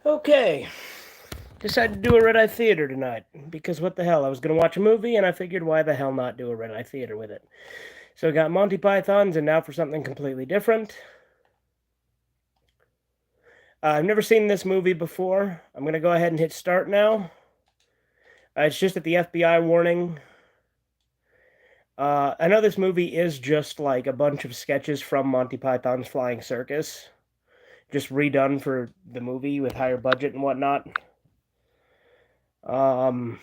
Okay. Decided to do a Redeye Theater tonight. Because what the hell? I was going to watch a movie, and I figured why the hell not do a Redeye Theater with it. So I got Monty Pythons, and now for something completely different. I've never seen this movie before. I'm going to go ahead and hit start now. It's just at the FBI warning. I know this movie is just like a bunch of sketches from Monty Python's Flying Circus, just redone for the movie with higher budget and whatnot. Um,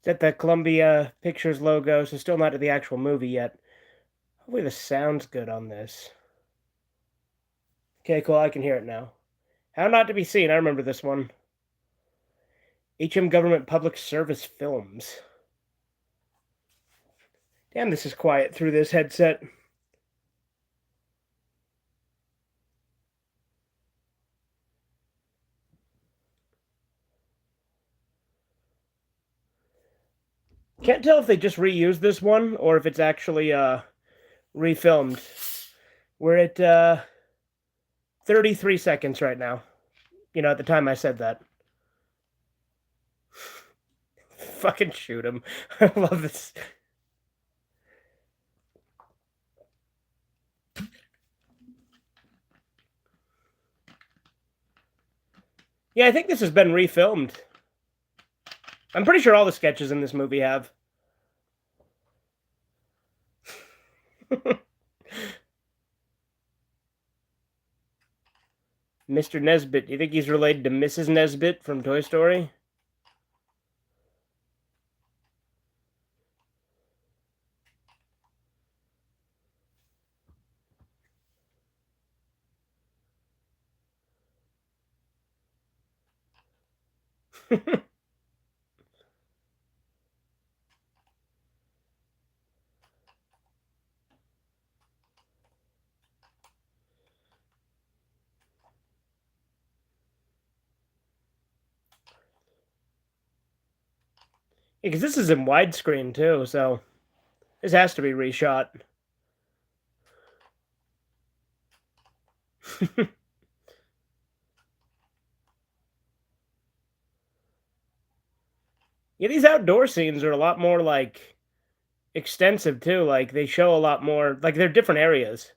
it's at the Columbia Pictures logo, so still not at the actual movie yet. Hopefully the sound's good on this. Okay, cool, I can hear it now. How Not to Be Seen, I remember this one. HM Government Public Service Films. Damn, this is quiet through this headset. Can't tell if they just reused this one or if it's actually refilmed. We're at 33 seconds right now. You know, at the time I said that. Fucking shoot him. I love this. Yeah, I think this has been refilmed. I'm pretty sure all the sketches in this movie have. Mr. Nesbit. You think he's related to Mrs. Nesbit from Toy Story? Because this is in widescreen too, so this has to be reshot. Yeah, these outdoor scenes are a lot more like extensive too. Like they show a lot more. Like they're different areas.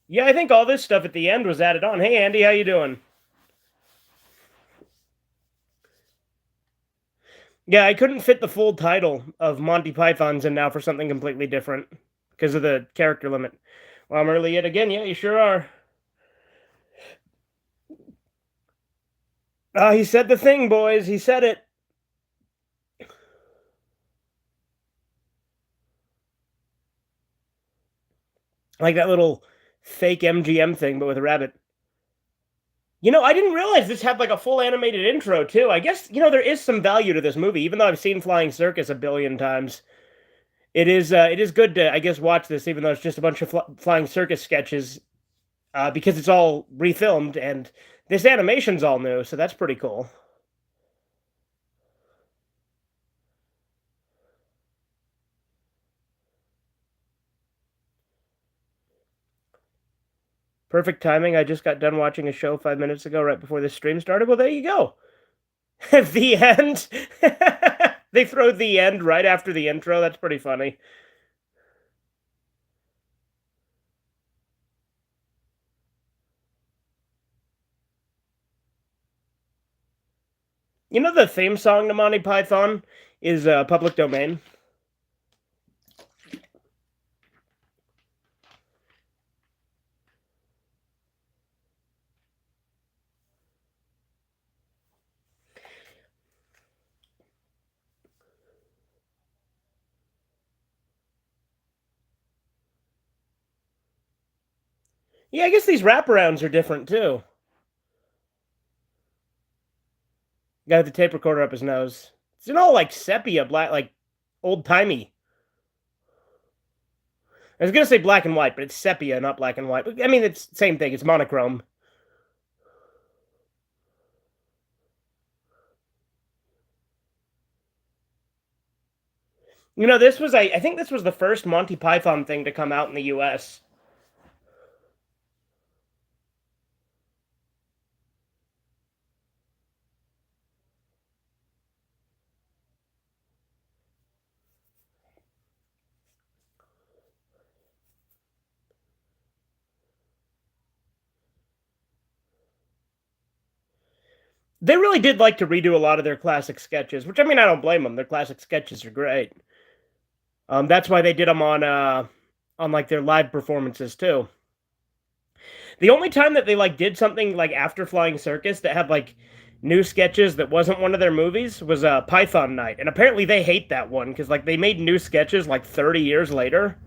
Yeah, I think all this stuff at the end was added on. Hey, Andy, how you doing? Yeah, I couldn't fit the full title of Monty Pythons in now for something completely different because of the character limit. Well, I'm early yet again. Yeah, you sure are. He said the thing, boys. He said it. Like that little fake MGM thing, but with a rabbit. You know, I didn't realize this had like a full animated intro too. I guess there is some value to this movie, even though I've seen Flying Circus a billion times. It is good to I guess watch this, even though it's just a bunch of Flying Circus sketches, because it's all refilmed and this animation's all new, so that's pretty cool. Perfect timing. I just got done watching a show 5 minutes ago, right before this stream started. Well, there you go. The end. They throw the end right after the intro. That's pretty funny. You know the theme song to Monty Python is public domain. Yeah, I guess these wraparounds are different too. Guy with the tape recorder up his nose. It's an all like sepia, black, like old timey. I was gonna say black and white, but it's sepia, not black and white. I mean, it's the same thing. It's monochrome. You know, this was I think this was the first Monty Python thing to come out in the U.S. They really did like to redo a lot of their classic sketches, which I mean, I don't blame them. Their classic sketches are great. That's why they did them on like their live performances too. The only time that they like did something like after Flying Circus that had like new sketches that wasn't one of their movies was Python Night, and apparently they hate that one because like they made new sketches like 30 years later.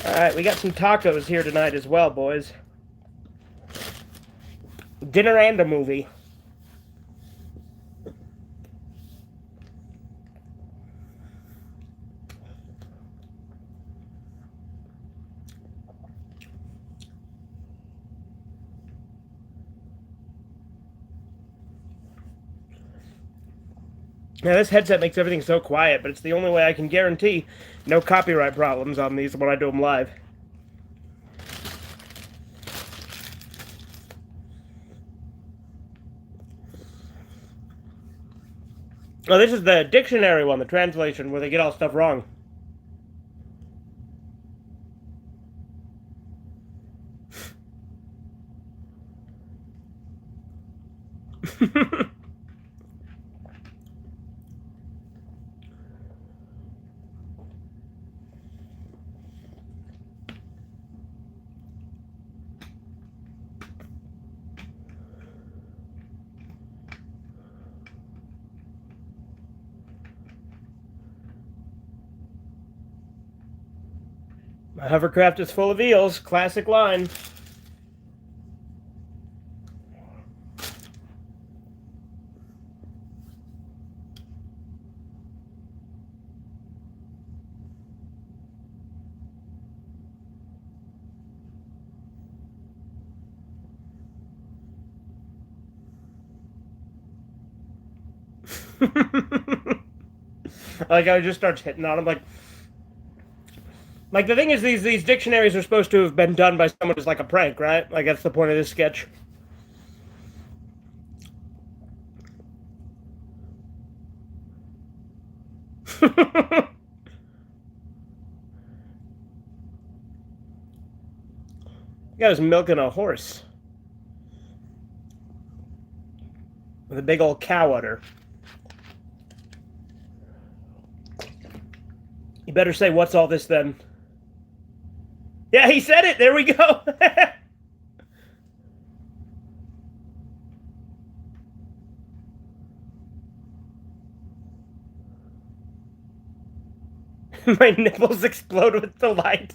All right, we got some tacos here tonight as well, boys. Dinner and a movie. Now, this headset makes everything so quiet, but it's the only way I can guarantee no copyright problems on these when I do them live. Oh, this is the dictionary one, the translation, where they get all stuff wrong. My hovercraft is full of eels. Classic line. Like, I just starts hitting on him, like the thing is, these dictionaries are supposed to have been done by someone as like a prank, right? Like that's the point of this sketch. Guy was milking a horse with a big old cow udder. You better say, what's all this then? Yeah, he said it. There we go. My nipples explode with delight.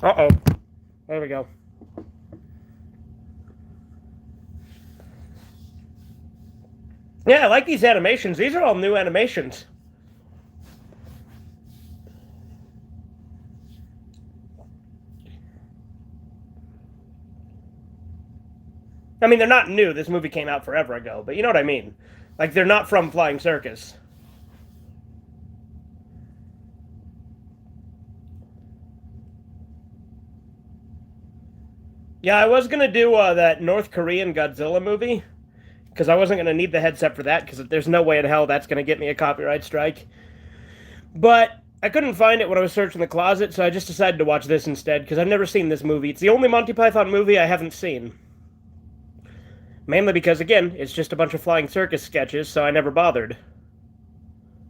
Uh-oh. There we go. Yeah, I like these animations. These are all new animations. I mean, they're not new. This movie came out forever ago, but you know what I mean. Like, they're not from Flying Circus. Yeah, I was gonna do that North Korean Godzilla movie because I wasn't gonna need the headset for that because there's no way in hell that's gonna get me a copyright strike. But I couldn't find it when I was searching the closet, so I just decided to watch this instead because I've never seen this movie. It's the only Monty Python movie I haven't seen. Mainly because, again, it's just a bunch of flying circus sketches, so I never bothered.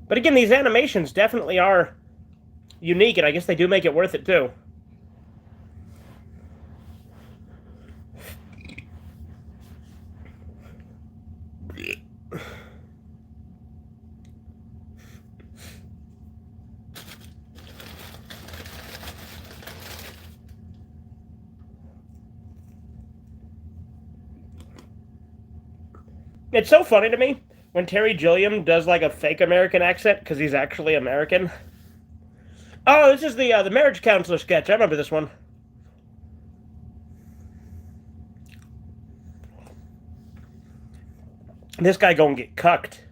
But again, these animations definitely are unique, and I guess they do make it worth it too. It's so funny to me when Terry Gilliam does like a fake American accent because he's actually American. Oh, this is the marriage counselor sketch. I remember this one. This guy gonna get cucked.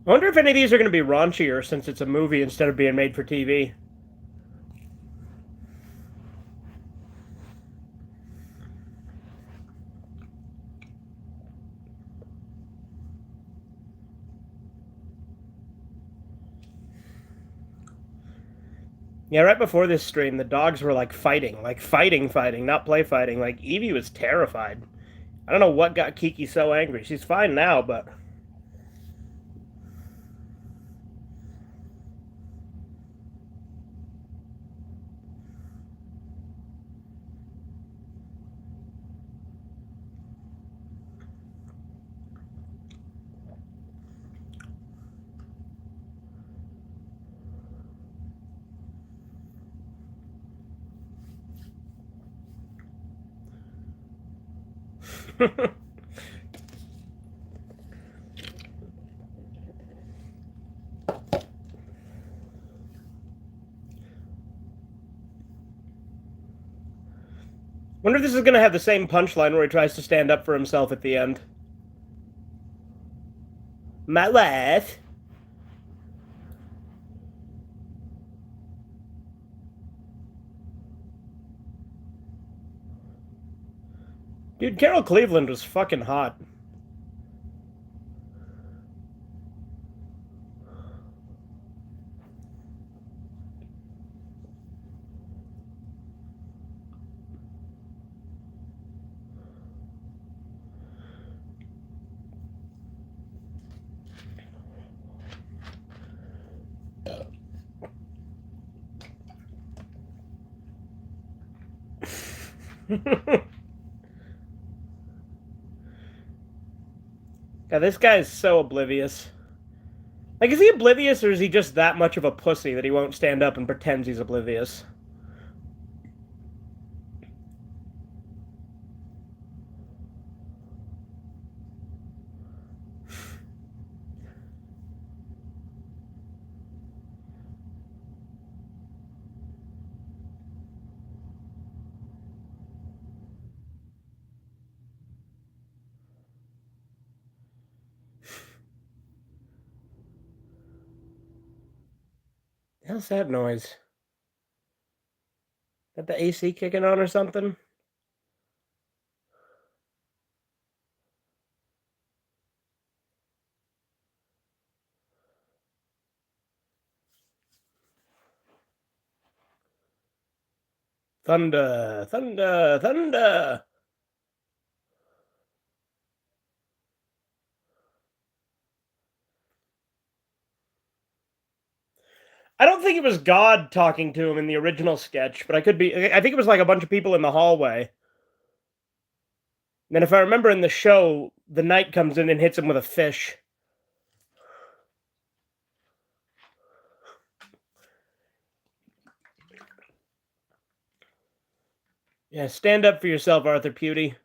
I wonder if any of these are going to be raunchier since it's a movie instead of being made for TV. Yeah, right before this stream, the dogs were like fighting, not play fighting. Like Evie was terrified. I don't know what got Kiki so angry. She's fine now, but wonder if this is going to have the same punchline where he tries to stand up for himself at the end. My wife. Dude, Carol Cleveland was fucking hot. God, this guy is so oblivious. Like, is he oblivious or is he just that much of a pussy that he won't stand up and pretends he's oblivious? How's that noise? Is that the AC kicking on or something? Thunder, thunder, thunder. I don't think it was God talking to him in the original sketch, but I could be. I think it was like a bunch of people in the hallway. And then if I remember in the show, the knight comes in and hits him with a fish. Yeah, stand up for yourself, Arthur Pewdy.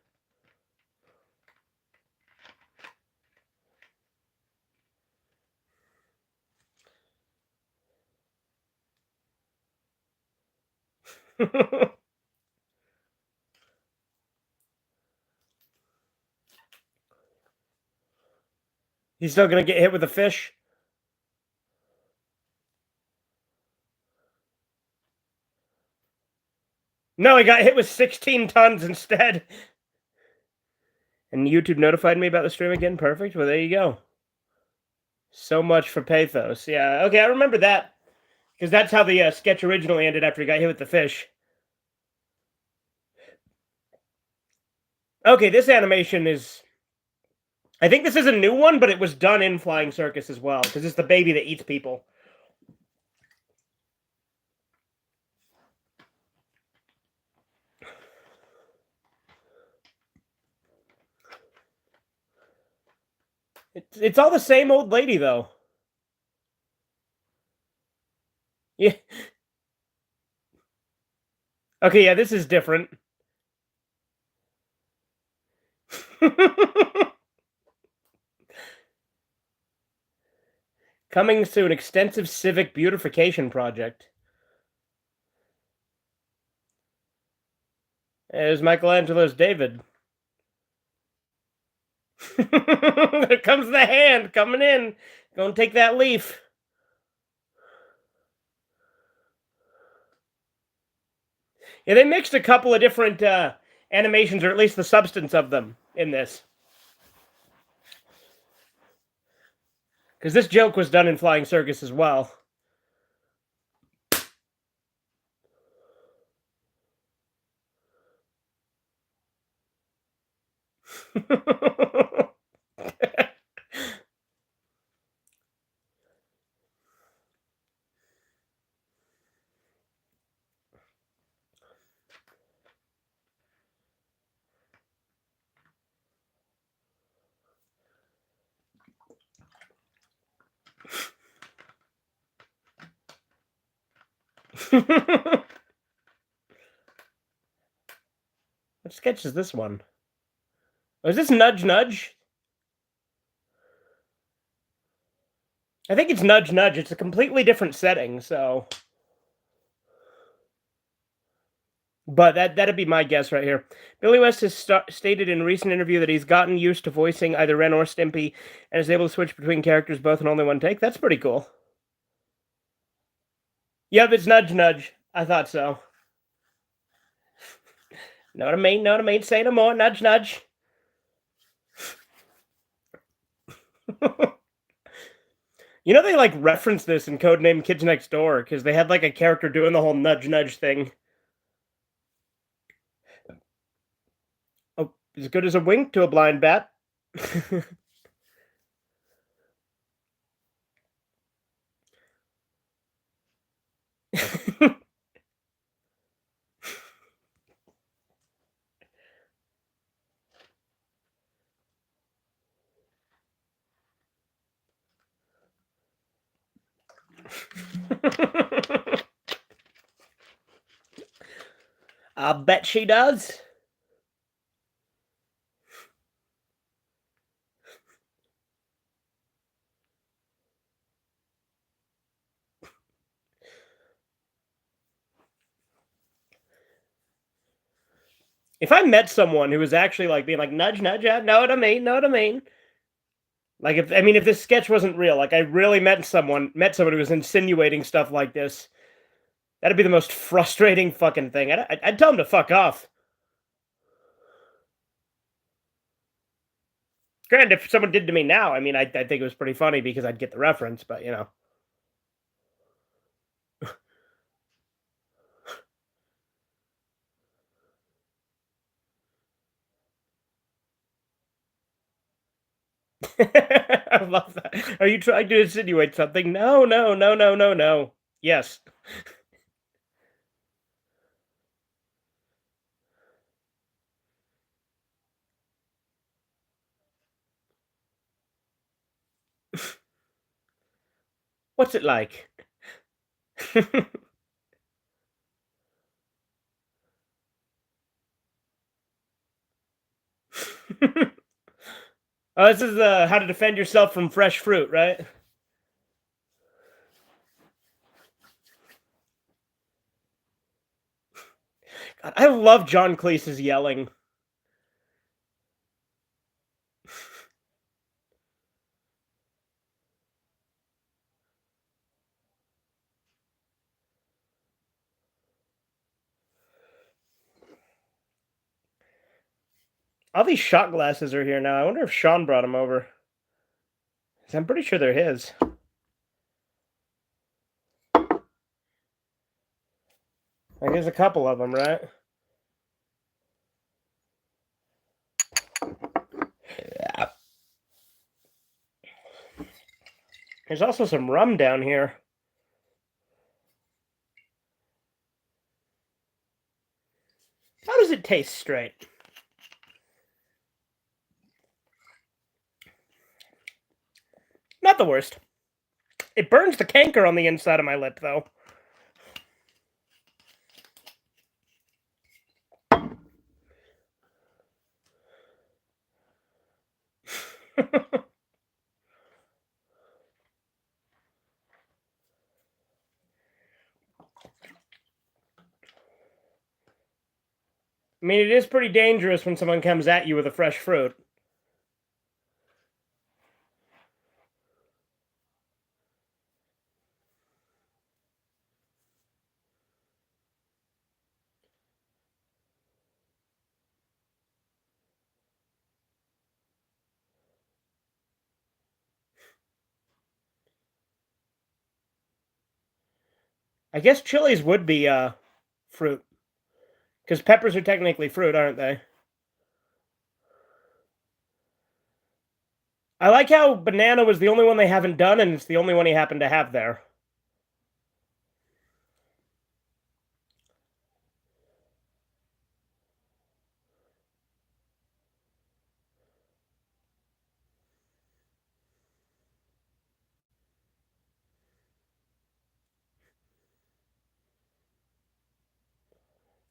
He's still gonna get hit with a fish? No, he got hit with 16 tons instead. And YouTube notified me about the stream again. Perfect. Well, there you go. So much for pathos. Yeah, okay, I remember that. Because that's how the sketch originally ended after he got hit with the fish. Okay, this animation is... I think this is a new one, but it was done in Flying Circus as well. Because it's the baby that eats people. It's all the same old lady, though. Yeah. Okay, yeah, this is different. Coming soon, extensive civic beautification project. There's Michelangelo's David. There comes the hand coming in. Gonna take that leaf. Yeah, they mixed a couple of different animations, or at least the substance of them, in this. Because this joke was done in Flying Circus as well. What sketch is this one? Oh, is this Nudge Nudge? I think it's Nudge Nudge. It's a completely different setting, so... But that'd be my guess right here. Billy West has stated in a recent interview that he's gotten used to voicing either Ren or Stimpy and is able to switch between characters both in only one take. That's pretty cool. Yep, it's Nudge Nudge. I thought so. Know what I mean? Know what I mean? Say no more. Nudge Nudge. You know they like reference this in Codename Kids Next Door because they had like a character doing the whole Nudge Nudge thing. Oh, as good as a wink to a blind bat. I bet she does. If I met someone who was actually like being like nudge nudge, know what I mean, know what I mean. Like if this sketch wasn't real, like I really met someone who was insinuating stuff like this, that'd be the most frustrating fucking thing. I'd tell him to fuck off. Granted, if someone did to me now, I mean, I think it was pretty funny because I'd get the reference, but you know. I love that. Are you trying to insinuate something? No, no, no, no, no, no. Yes. What's it like? Oh, this is how to defend yourself from fresh fruit, right? God, I love John Cleese's yelling. All these shot glasses are here now. I wonder if Sean brought them over. 'Cause I'm pretty sure they're his. Like, there's a couple of them, right? There's also some rum down here. How does it taste straight? Not the worst. It burns the canker on the inside of my lip, though. I mean, it is pretty dangerous when someone comes at you with a fresh fruit. I guess chilies would be fruit, because peppers are technically fruit, aren't they? I like how banana was the only one they haven't done, and it's the only one he happened to have there.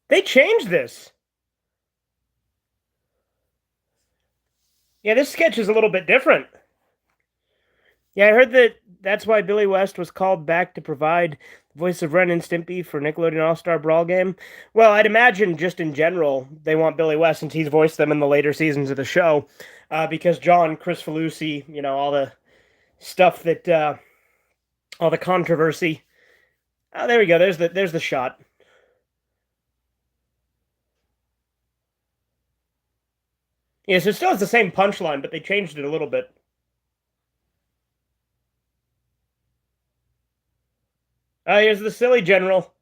They changed this. Yeah, this sketch is a little bit different. Yeah, I heard that that's why Billy West was called back to provide the voice of Ren and Stimpy for Nickelodeon All Star Brawl game. Well, I'd imagine just in general they want Billy West since he's voiced them in the later seasons of the show, because John, Chris Falusi, all the stuff that, all the controversy. Oh, there we go. There's the shot. Yeah, so it still has the same punchline, but they changed it a little bit. Here's the silly general.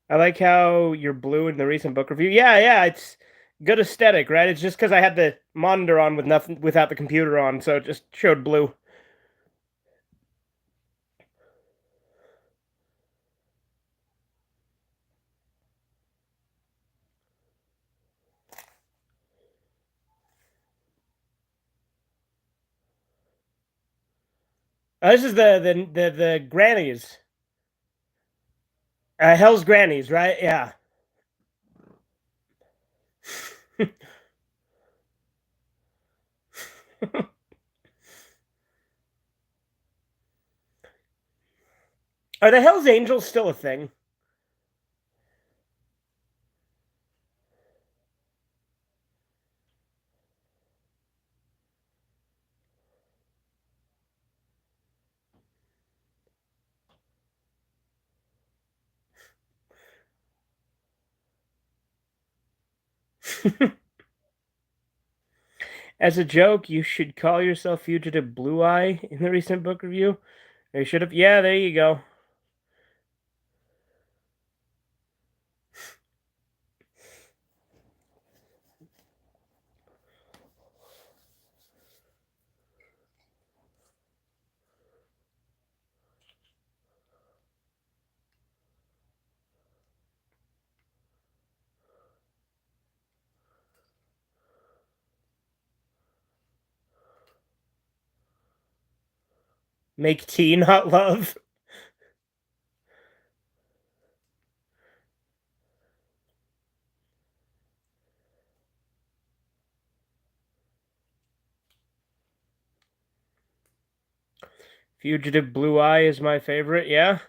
I like how you're blue in the recent book review. Yeah, yeah, it's good aesthetic, right? It's just because I had the monitor on with nothing without the computer on, so it just showed blue. This is the grannies. Hell's grannies, right? Yeah. Are the Hell's Angels still a thing? As a joke, you should call yourself Fugitive Blue Eye in the recent book review. Or you should have. Yeah, there you go. Make tea, not love. Fugitive Blue Eye is my favorite, yeah?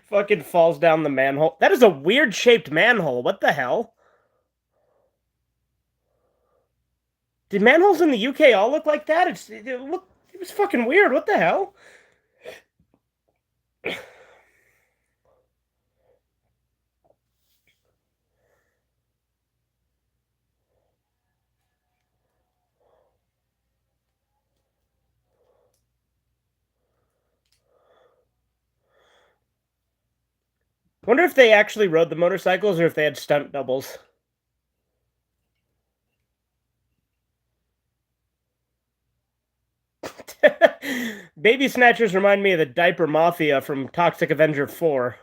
Fucking falls down the manhole. That is a weird shaped manhole. What the hell? Did manholes in the UK all look like that? It was fucking weird. What the hell? Wonder if they actually rode the motorcycles or if they had stunt doubles. Baby snatchers remind me of the diaper mafia from Toxic Avenger 4.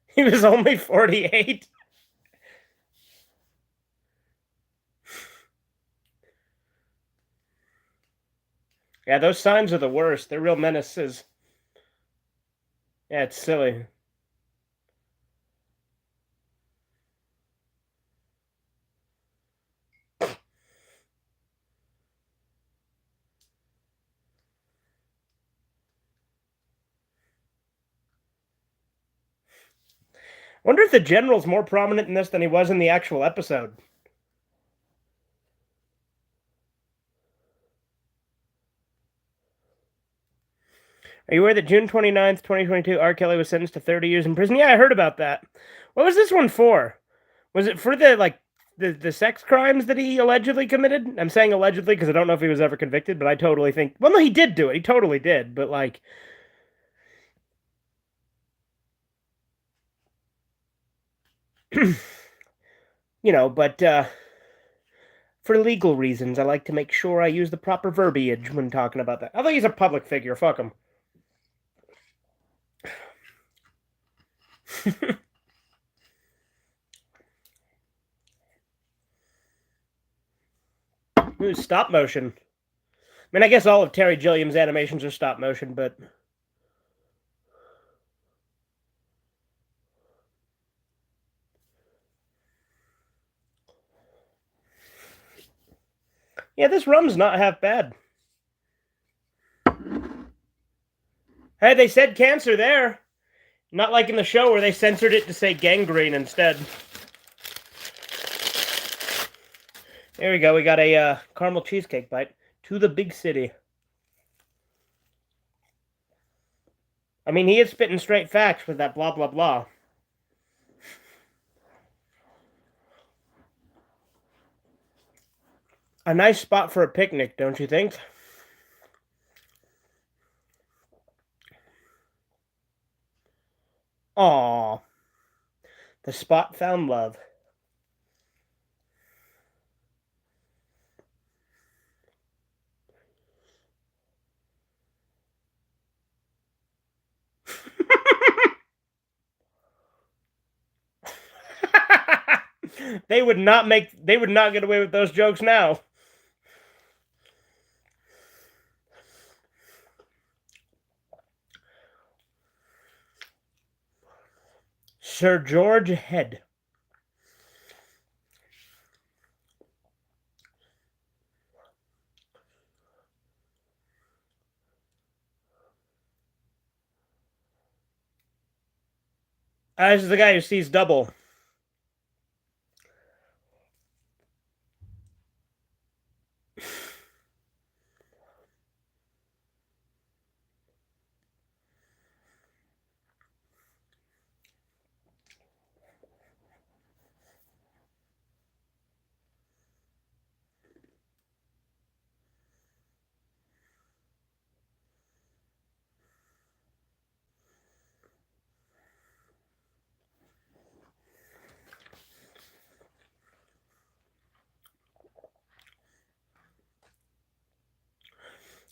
He was only 48. Yeah, those signs are the worst. They're real menaces. Yeah, it's silly. Wonder if the general's more prominent in this than he was in the actual episode. Are you aware that June 29th, 2022, R. Kelly was sentenced to 30 years in prison? Yeah, I heard about that. What was this one for? Was it for the sex crimes that he allegedly committed? I'm saying allegedly because I don't know if he was ever convicted, but I totally think. Well, no, he did do it. He totally did. But like, but for legal reasons, I like to make sure I use the proper verbiage when talking about that. Although he's a public figure, fuck him. Ooh, stop motion. I mean, I guess all of Terry Gilliam's animations are stop motion, but yeah, this rum's not half bad. Hey, they said cancer there. Not like in the show where they censored it to say gangrene instead. There we go. We got a caramel cheesecake bite. To the big city. I mean, he is spitting straight facts with that blah, blah, blah. A nice spot for a picnic, don't you think? Aww. The spot found love. They would not get away with those jokes now. Sir George Head. This is the guy who sees double.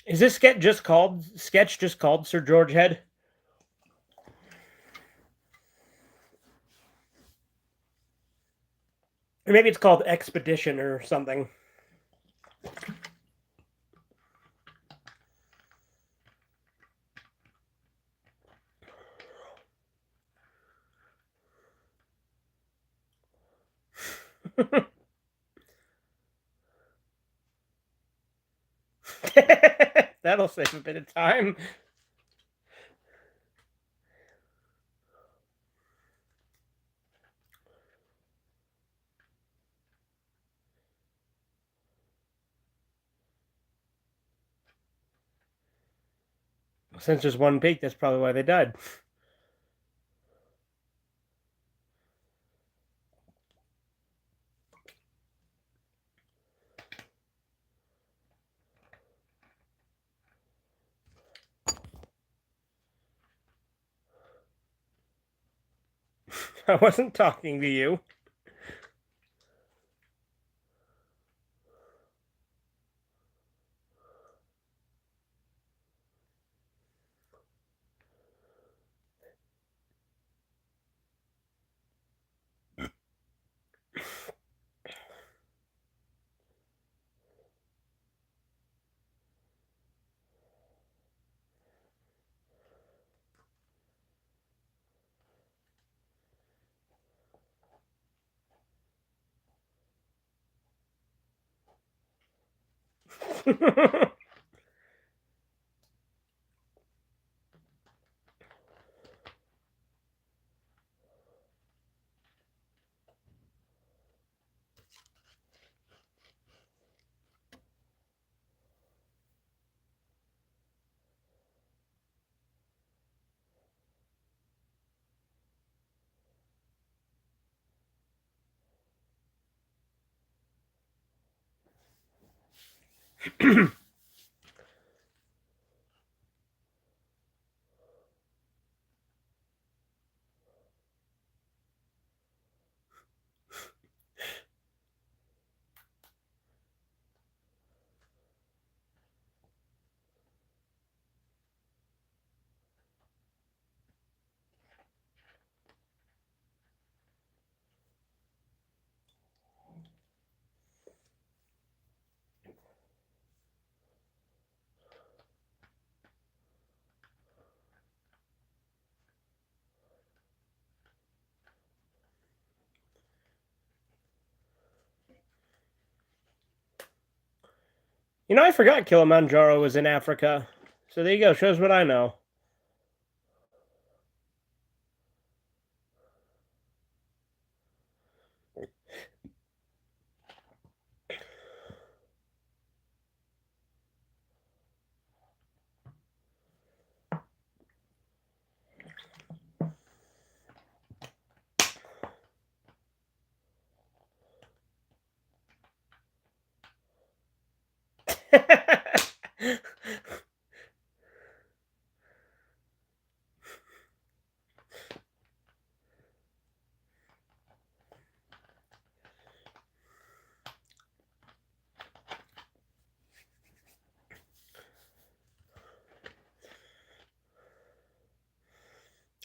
Is this sketch just called Sir George Head? Or maybe it's called Expedition or something. That'll save a bit of time. Since there's one peak, that's probably why they died. I wasn't talking to you. I forgot Kilimanjaro was in Africa. So there you go. Shows what I know.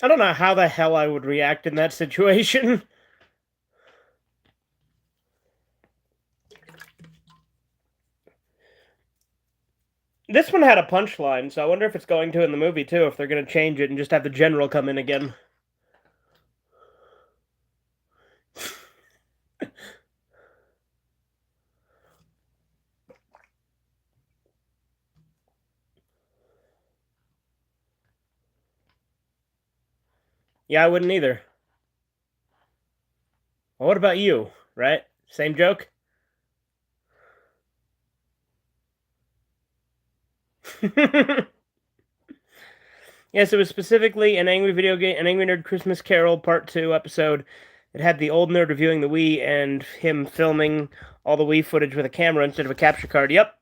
I don't know how the hell I would react in that situation. This one had a punchline, so I wonder if it's going to in the movie too, if they're going to change it and just have the general come in again. Yeah, I wouldn't either. Well, what about you? Right? Same joke? Yes, it was specifically an Angry Video Game, an Angry Nerd Christmas Carol Part 2 episode. It had the old nerd reviewing the Wii and him filming all the Wii footage with a camera instead of a capture card. Yep.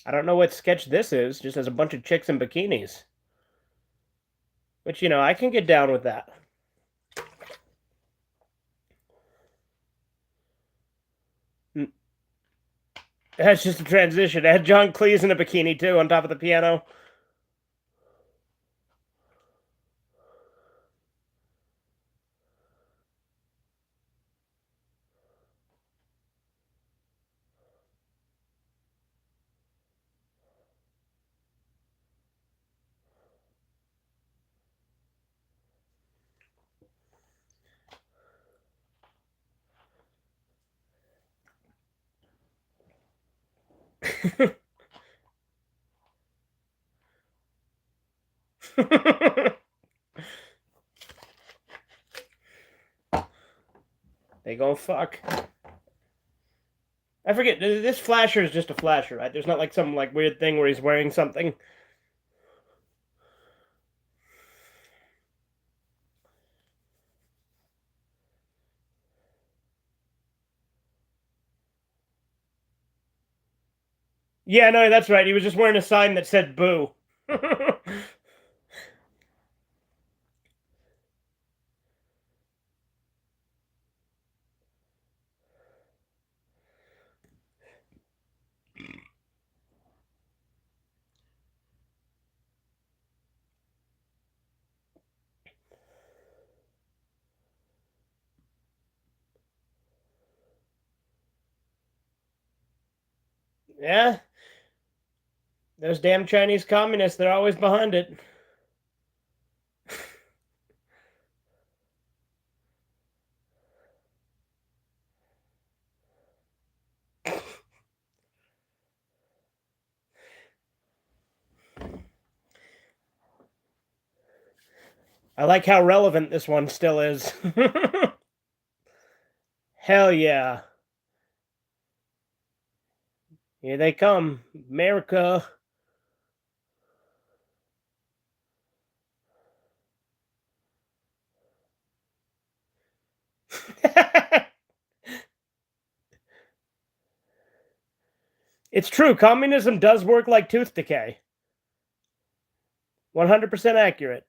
I don't know what sketch this is, just as a bunch of chicks in bikinis. Which, I can get down with that. That's just a transition. It had John Cleese in a bikini, too, on top of the piano. They gonna fuck. I forget, this flasher is just a flasher, right? There's not like some like weird thing where he's wearing something. Yeah, no, that's right. He was just wearing a sign that said boo. Yeah, those damn Chinese communists, they're always behind it. I like how relevant this one still is. Hell yeah. Here they come. America. It's true. Communism does work like tooth decay. 100% accurate.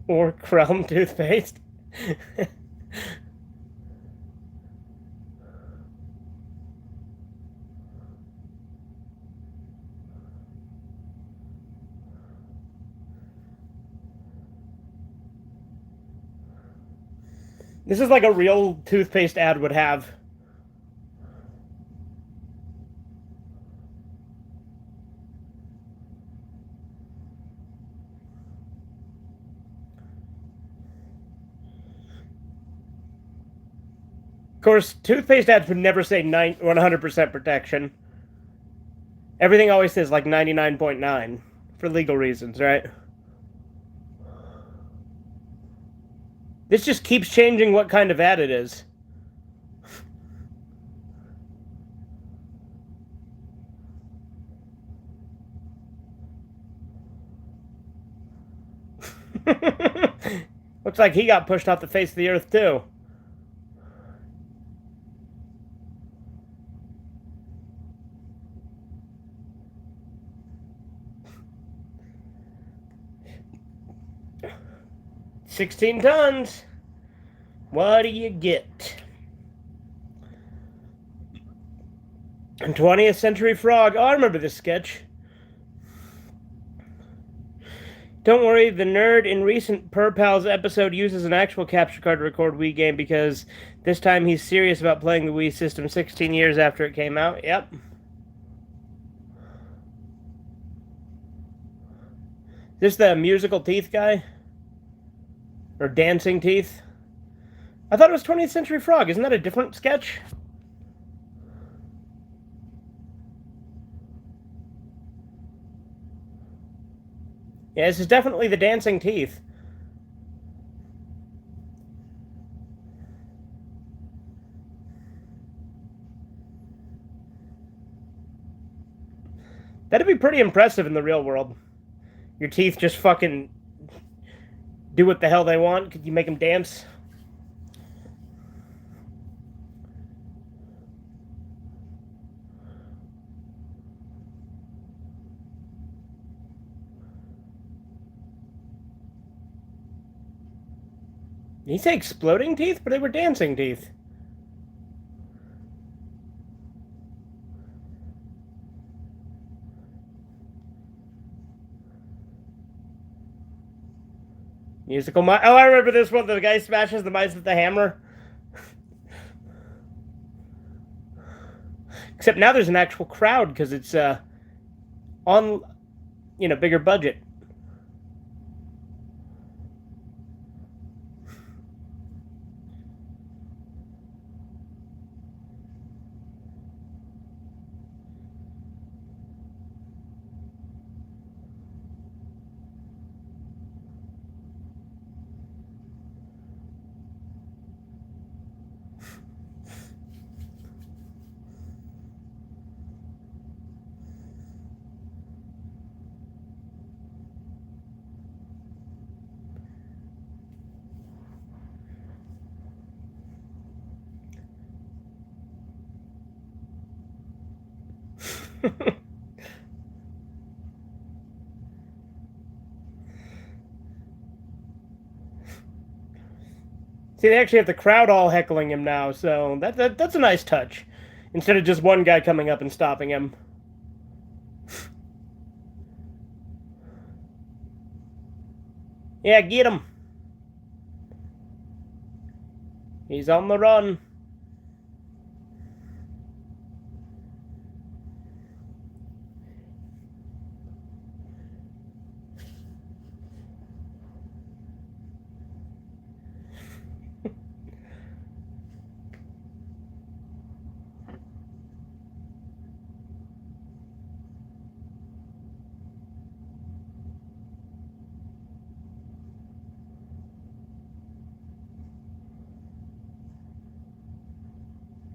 Or Chrome toothpaste. This is like a real toothpaste ad would have. Of course, toothpaste ads would never say 100% protection. Everything always says like 99.9 for legal reasons, right? This just keeps changing what kind of ad it is. Looks like he got pushed off the face of the earth, too. $16 tons. What do you get? 20th Century Frog. Oh, I remember this sketch. Don't worry, the nerd in recent Per Pals episode uses an actual capture card to record Wii game because this time he's serious about playing the Wii system 16 years after it came out. Yep. This the musical teeth guy? Or dancing teeth? I thought it was 20th Century Frog. Isn't that a different sketch? Yeah, this is definitely the dancing teeth. That'd be pretty impressive in the real world. Your teeth just fucking do what the hell they want. Could you make them dance? Did he say exploding teeth? But they were dancing teeth. Musical mice. Oh, I remember this one. The guy smashes the mice with the hammer. Except now there's an actual crowd because it's on, bigger budget. See, they actually have the crowd all heckling him now, so that's a nice touch. Instead of just one guy coming up and stopping him. Yeah, get him. He's on the run.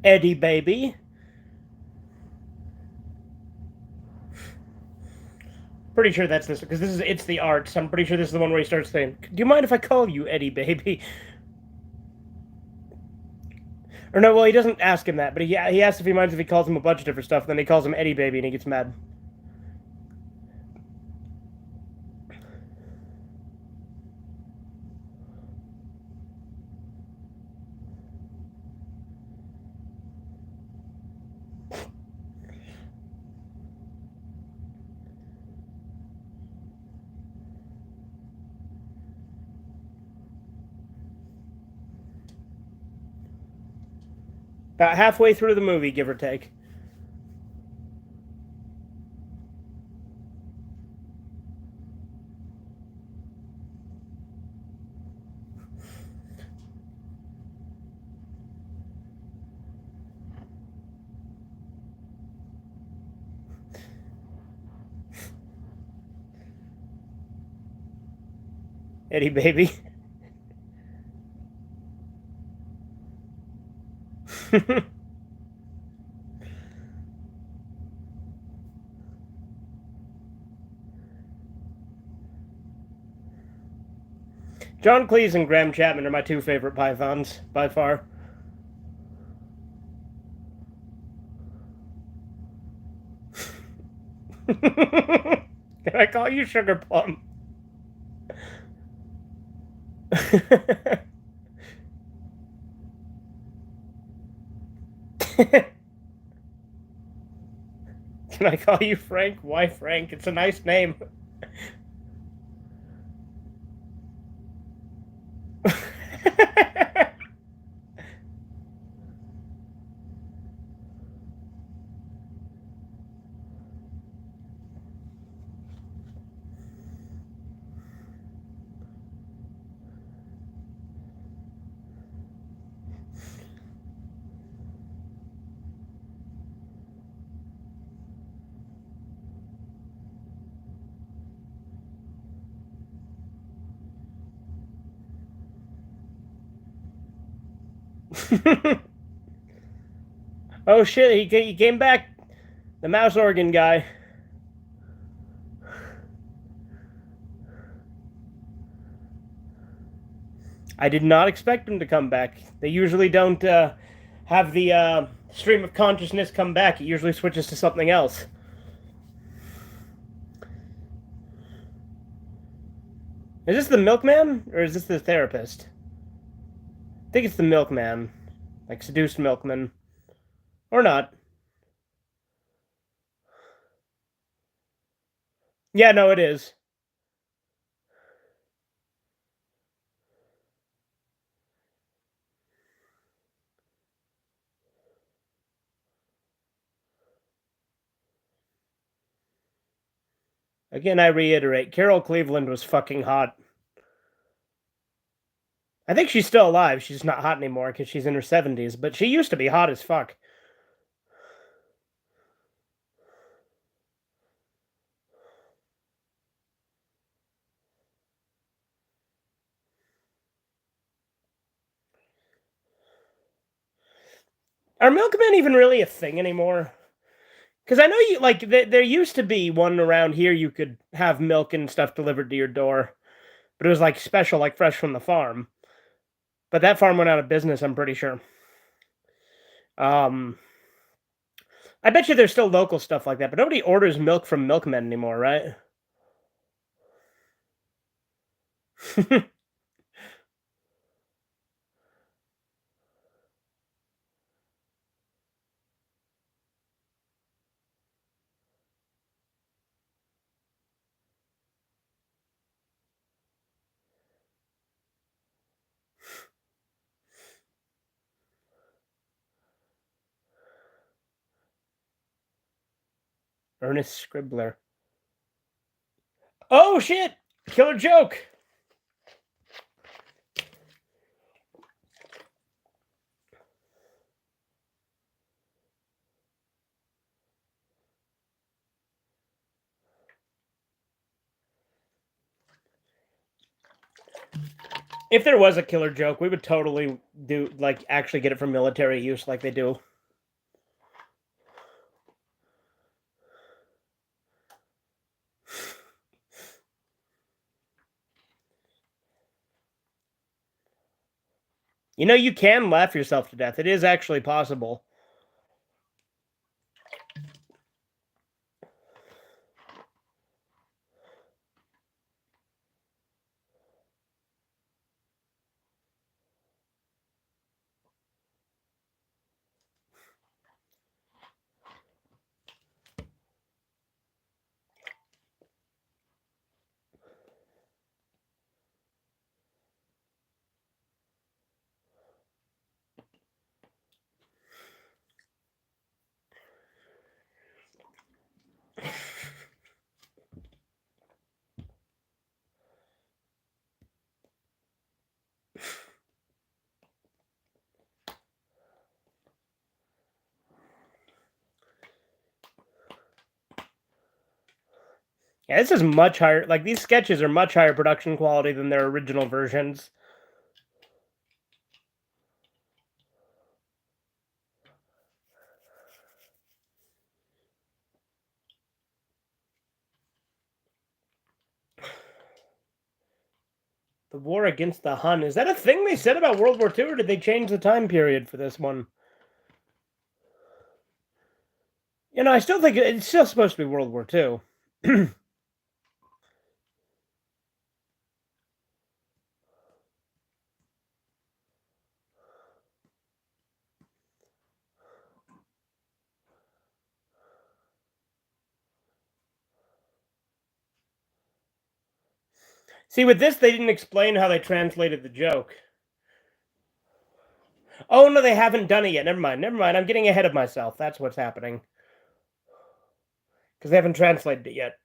Eddie baby. Pretty sure that's this because it's the arts. I'm pretty sure this is the one where he starts saying, "Do you mind if I call you Eddie baby?" Or no, well, he doesn't ask him that, but he asks if he minds if he calls him a bunch of different stuff. Then he calls him Eddie baby, and he gets mad. About halfway through the movie, give or take. Eddie baby. John Cleese and Graham Chapman are my two favorite Pythons, by far. Can I call you Sugar Plum? Can I call you Frank? Why Frank? It's a nice name. Oh shit, he came back. The mouse organ guy. I did not expect him to come back. They usually don't have the stream of consciousness come back. It usually switches to something else. Is this the milkman? Or is this the therapist? I think it's the milkman. Like seduced milkman. Or not. Yeah, no, it is. Again, I reiterate, Carol Cleveland was fucking hot. I think she's still alive. She's not hot anymore because she's in her 70s, but she used to be hot as fuck. Are milkmen even really a thing anymore? Because I know you like there used to be one around here you could have milk and stuff delivered to your door, but it was like special, like fresh from the farm. But that farm went out of business, I'm pretty sure. Um, I bet you there's still local stuff like that, but nobody orders milk from milkmen anymore, right? Ernest Scribbler. Oh shit! Killer joke. If there was a killer joke, we would totally do like actually get it for military use, like they do. You know, you can laugh yourself to death. It is actually possible. Yeah, this is much higher. Like, these sketches are much higher production quality than their original versions. The war against the Hun. Is that a thing they said about World War II, or did they change the time period for this one? You know, I still think it's still supposed to be World War II. See, with this, they didn't explain how they translated the joke. Oh, no, they haven't done it yet. Never mind. Never mind. I'm getting ahead of myself. That's what's happening. Because they haven't translated it yet.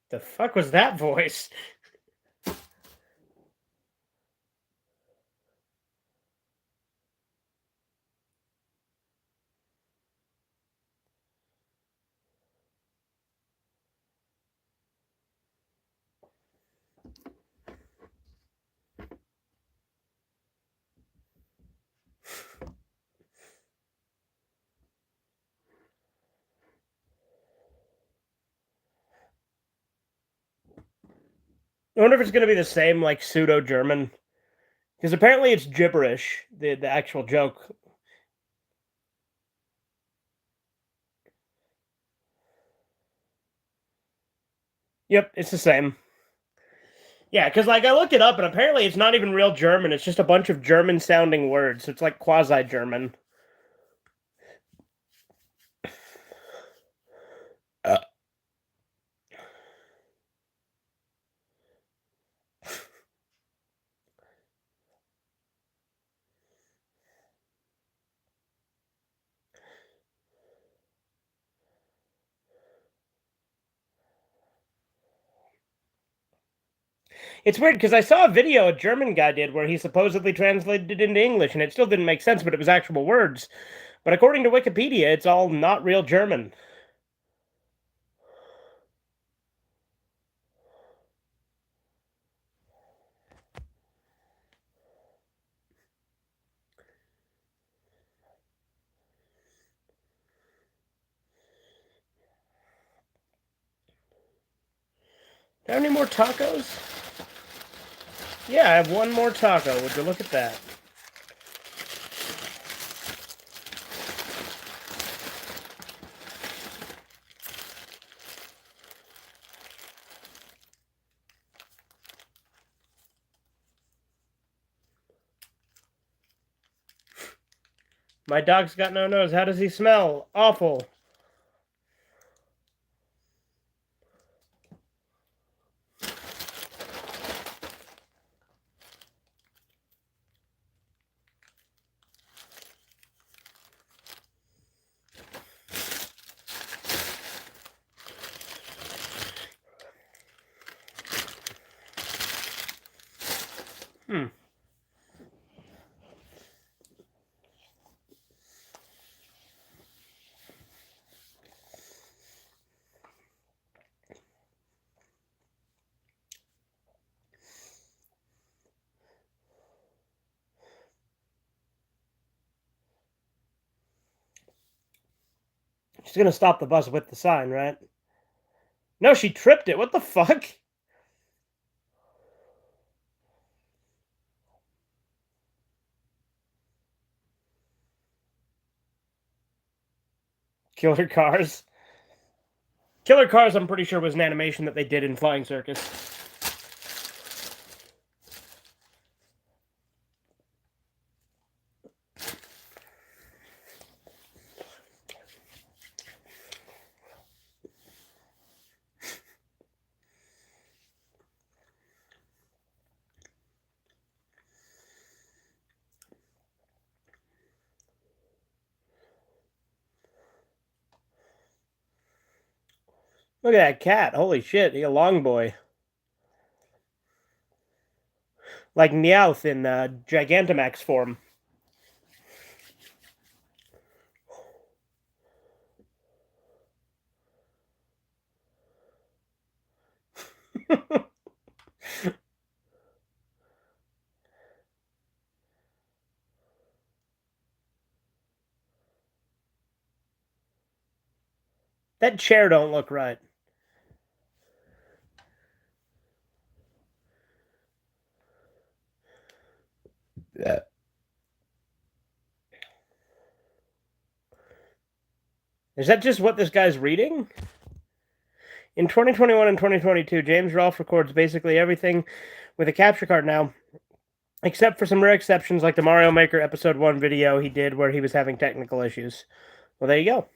The fuck was that voice? I wonder if it's going to be the same, like, pseudo-German. Because apparently it's gibberish, the actual joke. Yep, it's the same. Yeah, because, like, I looked it up, and apparently it's not even real German. It's just a bunch of German-sounding words. So it's like quasi-German. It's weird because I saw a video a German guy did where he supposedly translated it into English and it still didn't make sense, but it was actual words. But according to Wikipedia, it's all not real German. Do I have any more tacos? Yeah, I have one more taco. Would you look at that? My dog's got no nose. How does he smell? Awful. Hmm. She's gonna stop the bus with the sign, right? No, she tripped it. What the fuck? Killer Cars. Killer Cars, I'm pretty sure, was an animation that they did in Flying Circus. Look at that cat. Holy shit, he a long boy. Like Meowth in Gigantamax form. That chair don't look right. Yeah. Is that just what this guy's reading? In 2021 and 2022, James Rolfe records basically everything with a capture card now, except for some rare exceptions like the Mario Maker Episode 1 video he did where he was having technical issues. Well, there you go.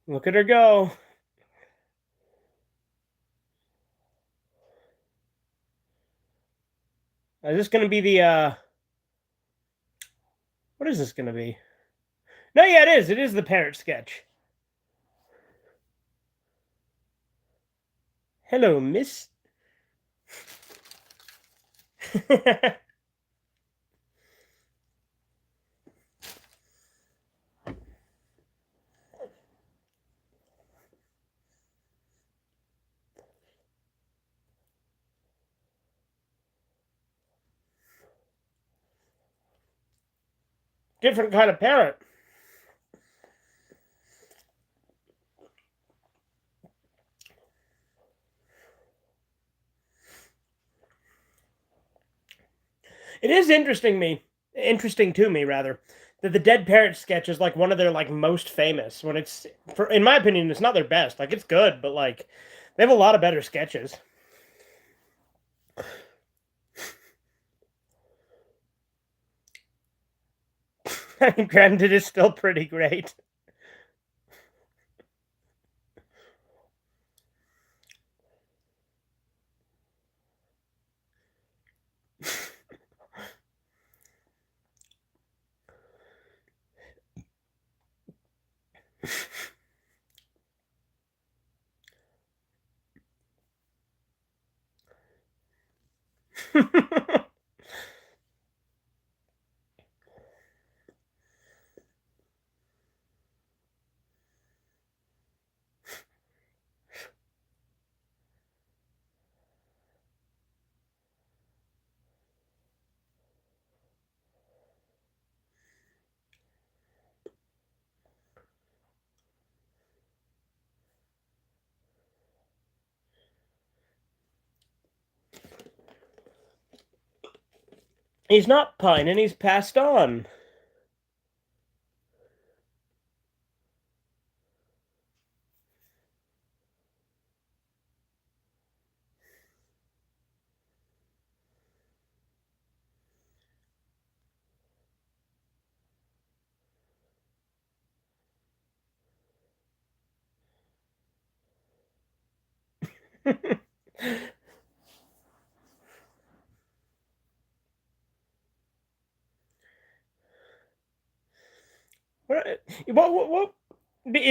Look at her go. Is this going to be the, what is this going to be? No, yeah, it is. It is the parrot sketch. Hello, miss. Different kind of parrot. It is interesting to me rather, that the Dead Parrot sketch is like one of their like most famous. When it's, for in my opinion, it's not their best. Like it's good, but like they have a lot of better sketches. I mean, granted, it's still pretty great. He's not pining, he's passed on.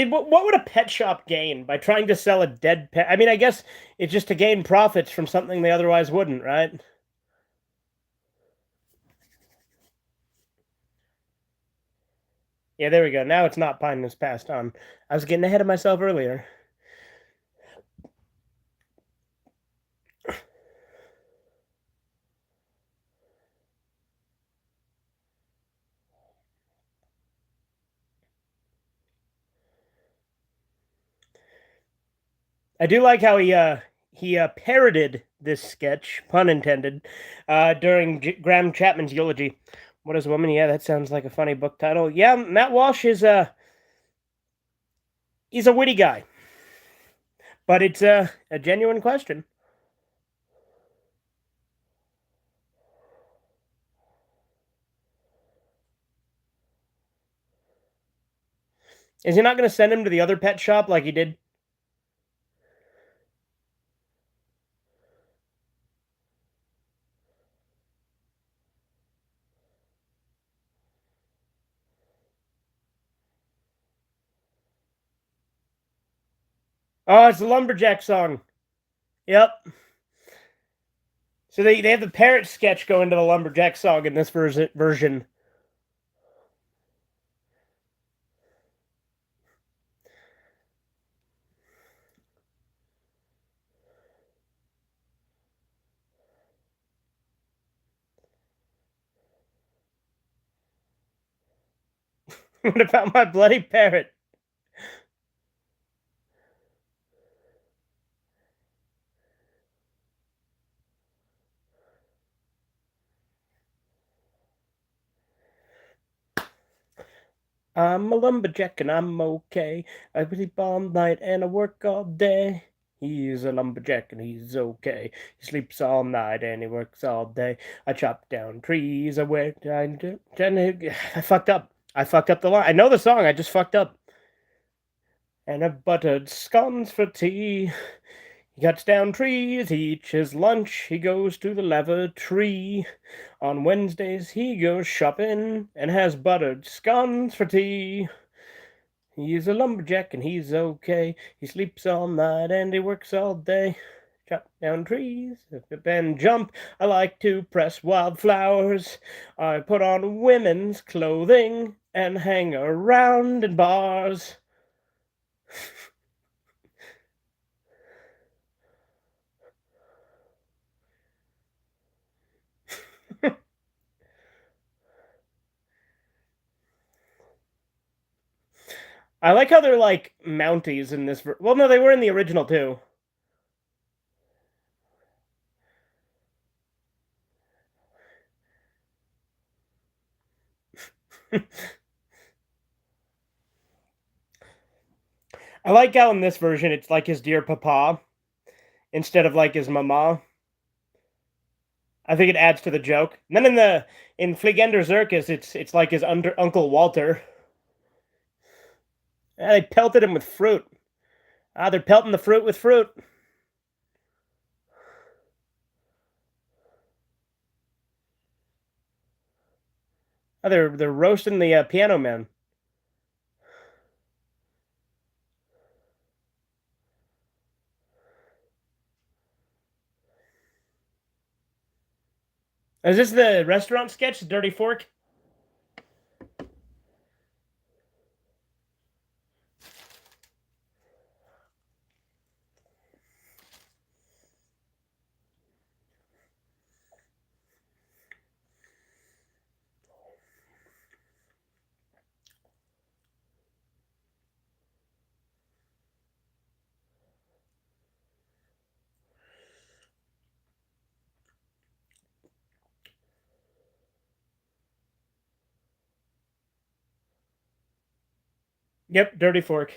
What would a pet shop gain by trying to sell a dead pet? I mean, I guess it's just to gain profits from something they otherwise wouldn't, right? Yeah, there we go. Now it's not pine that's passed on. I was getting ahead of myself earlier. I do like how he parroted this sketch, pun intended, during Graham Chapman's eulogy. What is a woman? Yeah, that sounds like a funny book title. Yeah, Matt Walsh is he's a witty guy, but it's a genuine question. Is he not going to send him to the other pet shop like he did? Oh, it's the lumberjack song. Yep. So they have the parrot sketch go into the lumberjack song in this version. What about my bloody parrot? I'm a lumberjack and I'm okay. I sleep all night and I work all day. He's a lumberjack and he's okay. He sleeps all night and he works all day. I chop down trees. I fucked up. I fucked up the line. I know the song. I just fucked up. And I buttered scones for tea. He cuts down trees, he eats his lunch, he goes to the lavatory. On Wednesdays he goes shopping and has buttered scones for tea. He's a lumberjack and he's okay. He sleeps all night and he works all day. Chop down trees, and jump. I like to press wildflowers. I put on women's clothing and hang around in bars. I like how they're like Mounties in this. Well, no, they were in the original too. I like how in this version it's like his dear papa instead of like his mama. I think it adds to the joke. And then in Fliegender Circus, it's like his Uncle Walter. They pelted him with fruit. They're pelting the fruit with fruit. They're roasting the Piano Man. Is this the restaurant sketch, Dirty Fork? Yep, Dirty Fork.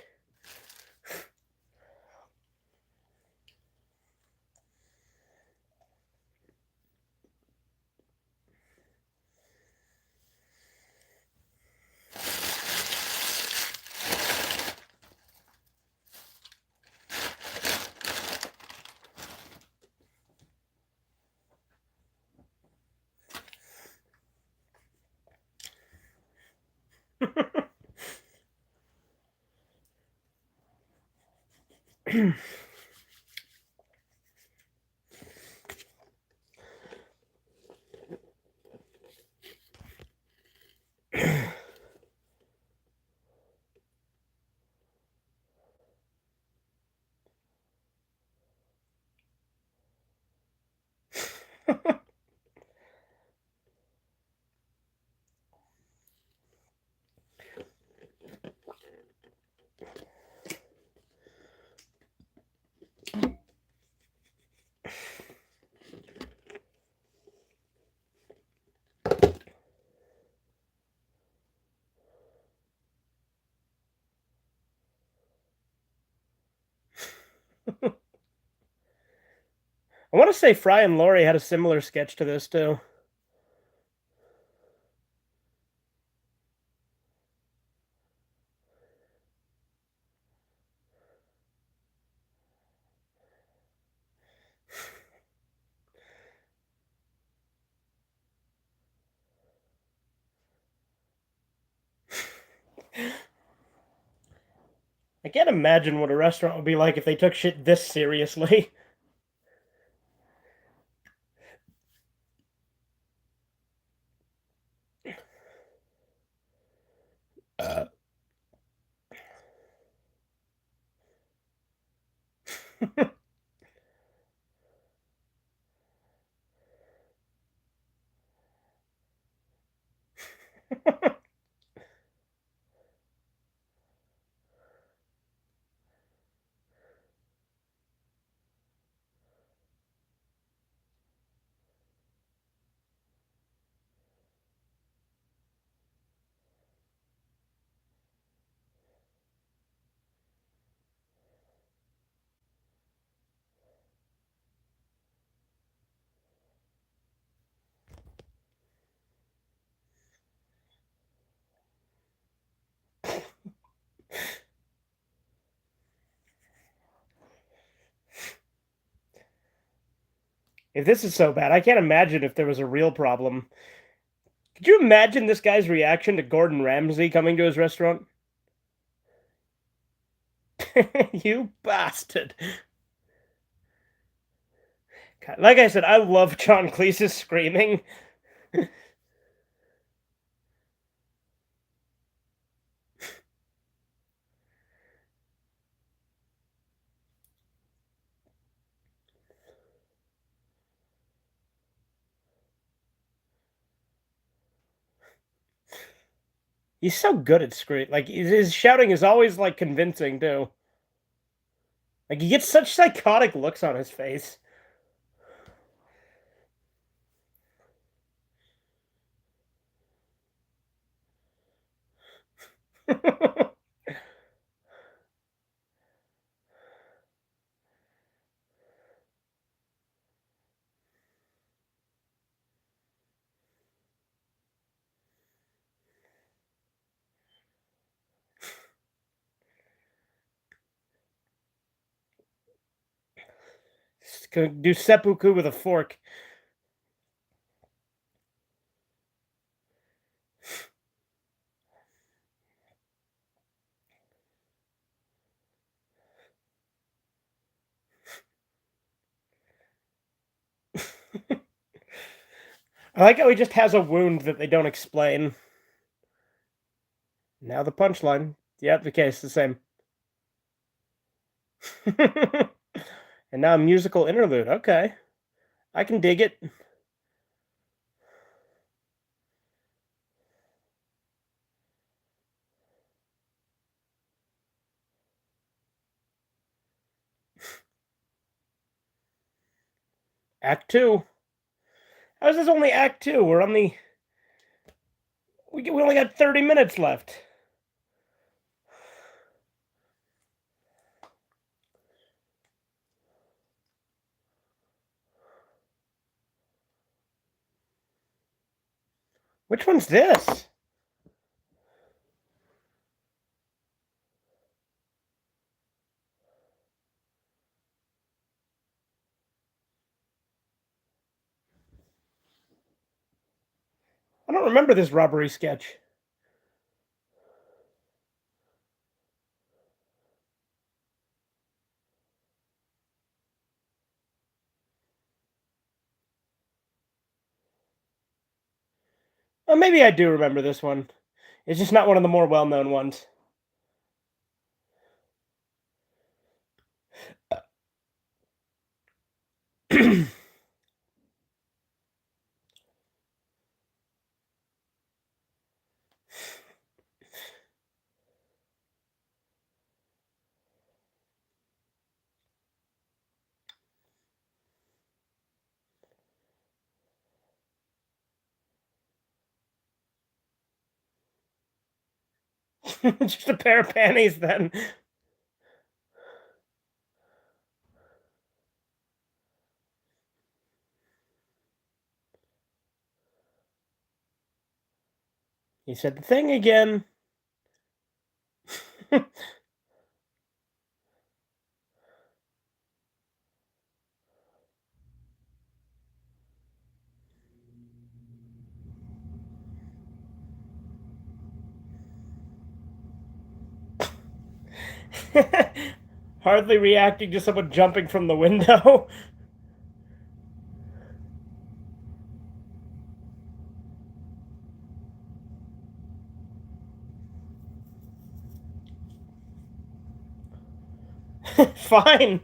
I want to say Fry and Laurie had a similar sketch to this too. I can't imagine what a restaurant would be like if they took shit this seriously. Uh. If this is so bad, I can't imagine if there was a real problem. Could you imagine this guy's reaction to Gordon Ramsay coming to his restaurant? You bastard. God, like I said, I love John Cleese's screaming. He's so good at scream. Like his shouting is always like convincing too. Like he gets such psychotic looks on his face. Just gonna do seppuku with a fork. I like how he just has a wound that they don't explain. Now the punchline. Yep, the case the same. And now a musical interlude. Okay, I can dig it. Act two. How is this only Act two? We're on the. We only got 30 minutes left. Which one's this? I don't remember this robbery sketch. Well, maybe I do remember this one. It's just not one of the more well-known ones. Just a pair of panties, then. He said the thing again. Hardly reacting to someone jumping from the window. Fine.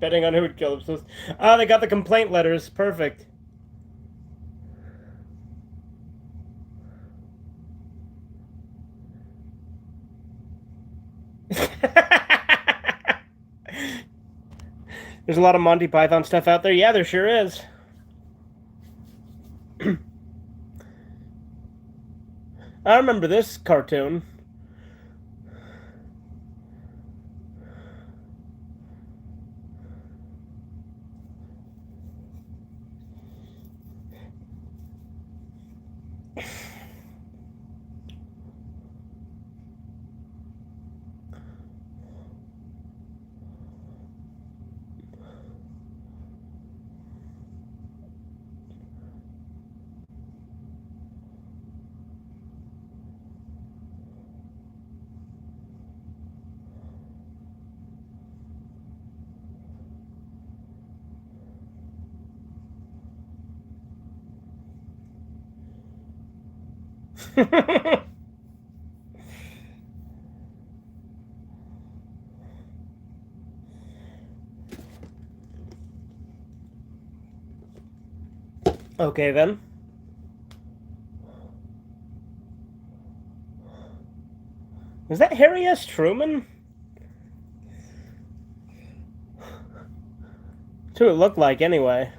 Betting on who would kill themselves. Ah, they got the complaint letters. Perfect. There's a lot of Monty Python stuff out there. Yeah, there sure is. I remember this cartoon. Okay, then. Is that Harry S. Truman? That's who it looked like, anyway.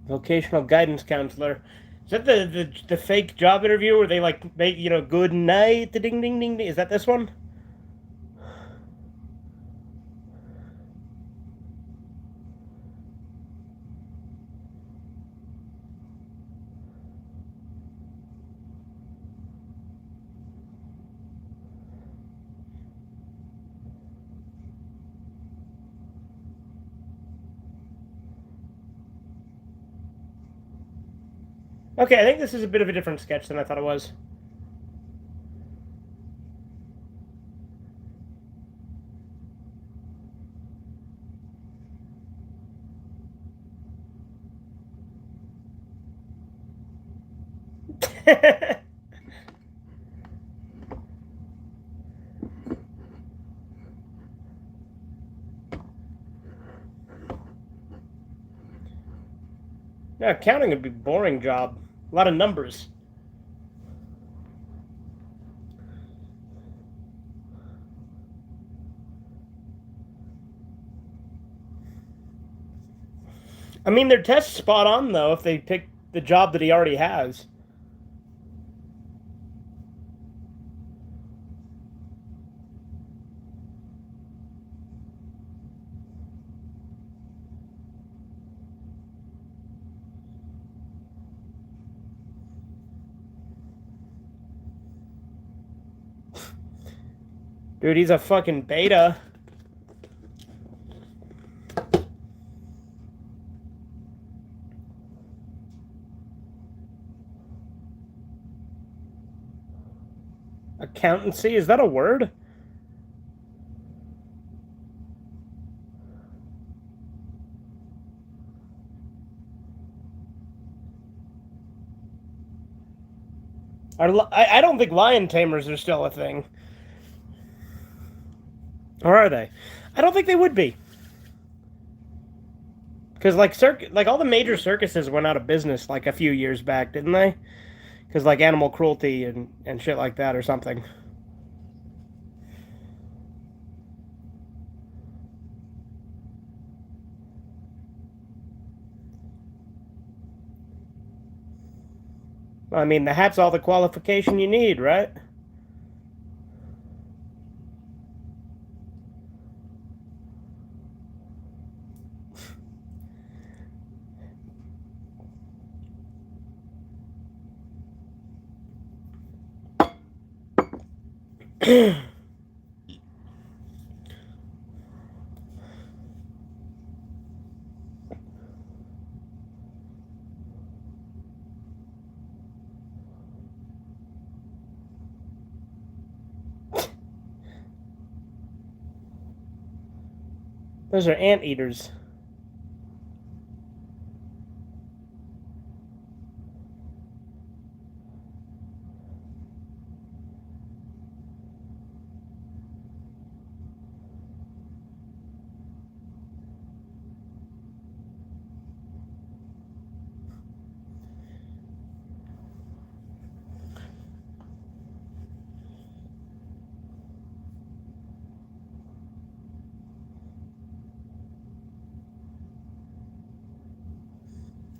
Vocational guidance counselor. Is that the fake job interview where they like make good night, the ding ding ding ding? Is that this one? Okay, I think this is a bit of a different sketch than I thought it was. Yeah, accounting would be a boring job. A lot of numbers. I mean, their test's spot on, though, if they pick the job that he already has. Dude, he's a fucking beta. Accountancy? Is that a word? I don't think lion tamers are still a thing. Or are they? I don't think they would be. Because like all the major circuses went out of business like a few years back, didn't they? Because like animal cruelty and shit like that or something. I mean, the hat's all the qualification you need, right? Those are anteaters.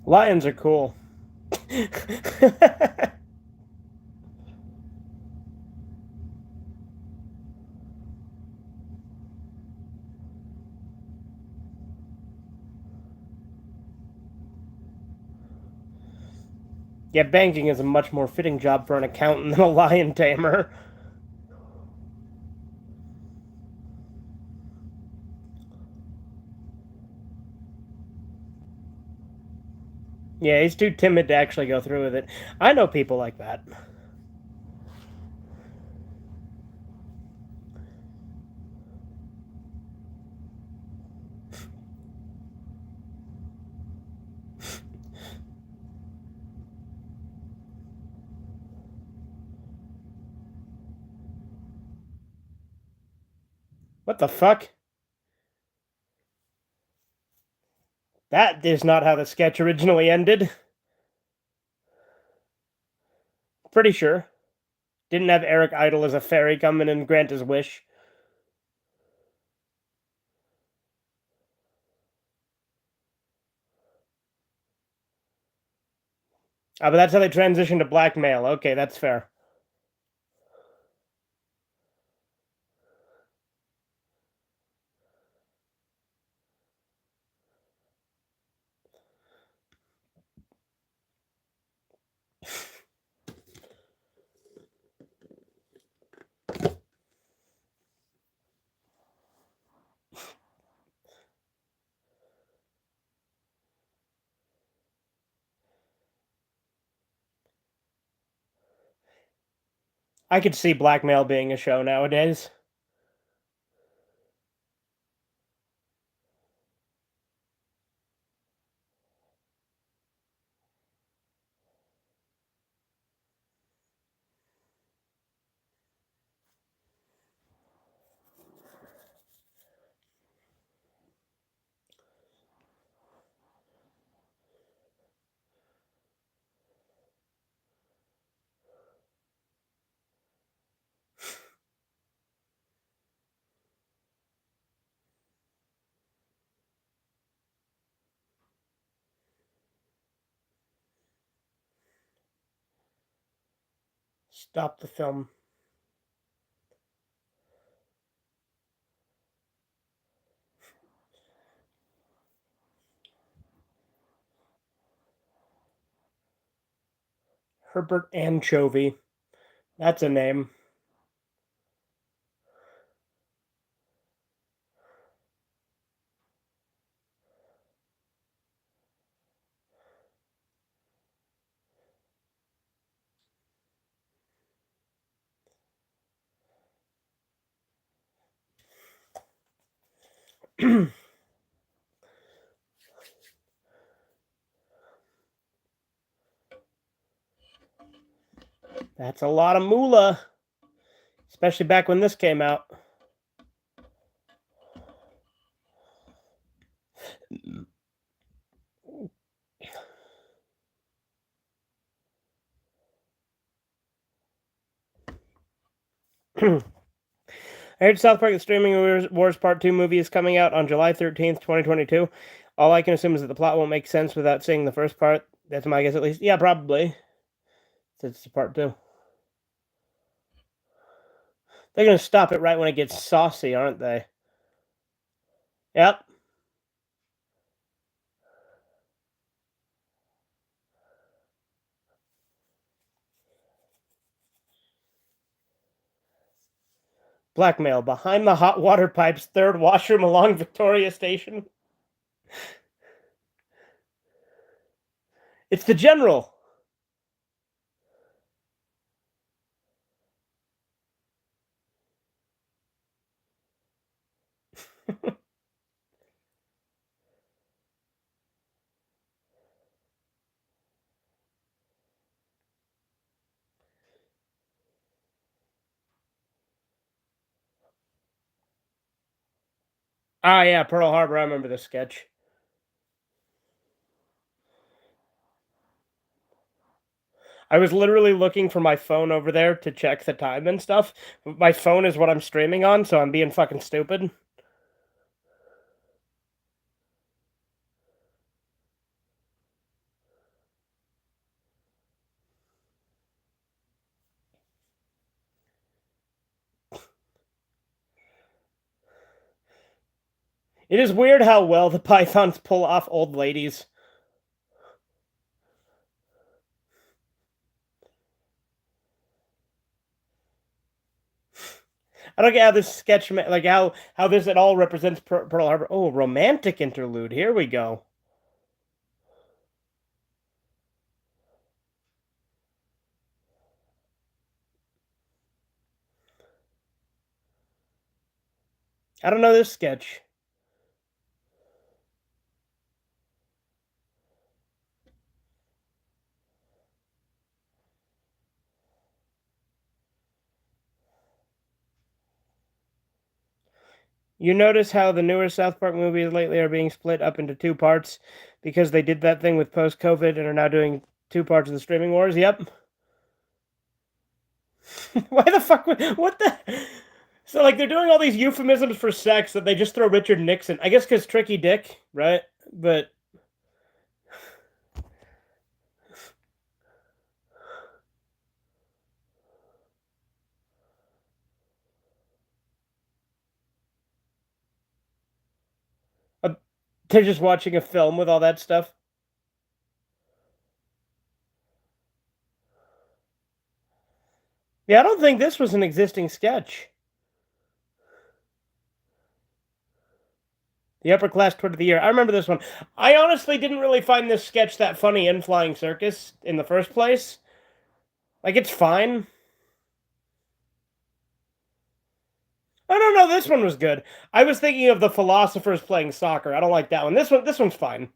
Lions are cool. Yeah, banking is a much more fitting job for an accountant than a lion tamer. Yeah, he's too timid to actually go through with it. I know people like that. What the fuck? That is not how the sketch originally ended. Pretty sure. Didn't have Eric Idle as a fairy come in and grant his wish. Ah, but that's how they transitioned to blackmail. Okay, that's fair. I could see blackmail being a show nowadays. Stop the film. Herbert Anchovy. That's a name. That's a lot of moolah. Especially back when this came out. I heard South Park: The Streaming Wars Part 2 movie is coming out on July 13th, 2022. All I can assume is that the plot won't make sense without seeing the first part. That's my guess, at least. Yeah, probably. Since it's part 2. They're going to stop it right when it gets saucy, aren't they? Yep. Blackmail behind the hot water pipes, third washroom along Victoria Station. It's the general. Ah, yeah, Pearl Harbor. I remember the sketch. I was literally looking for my phone over there to check the time and stuff. My phone is what I'm streaming on, so I'm being fucking stupid. It is weird how well the Pythons pull off old ladies. I don't get how this sketch, like how this at all represents Pearl Harbor. Oh, romantic interlude. Here we go. I don't know this sketch. You notice how the newer South Park movies lately are being split up into two parts because they did that thing with post COVID and are now doing two parts of the streaming wars? Yep. Why the fuck what the So like they're doing all these euphemisms for sex that they just throw Richard Nixon. I guess cuz tricky dick, right? But uh, they're just watching a film with all that stuff. Yeah, I don't think this was an existing sketch. The upper class twit of the year. I remember this one. I honestly didn't really find this sketch that funny in Flying Circus in the first place. Like it's fine. Oh no, no, this one was good. I was thinking of the philosophers playing soccer. I don't like that one. This one's fine.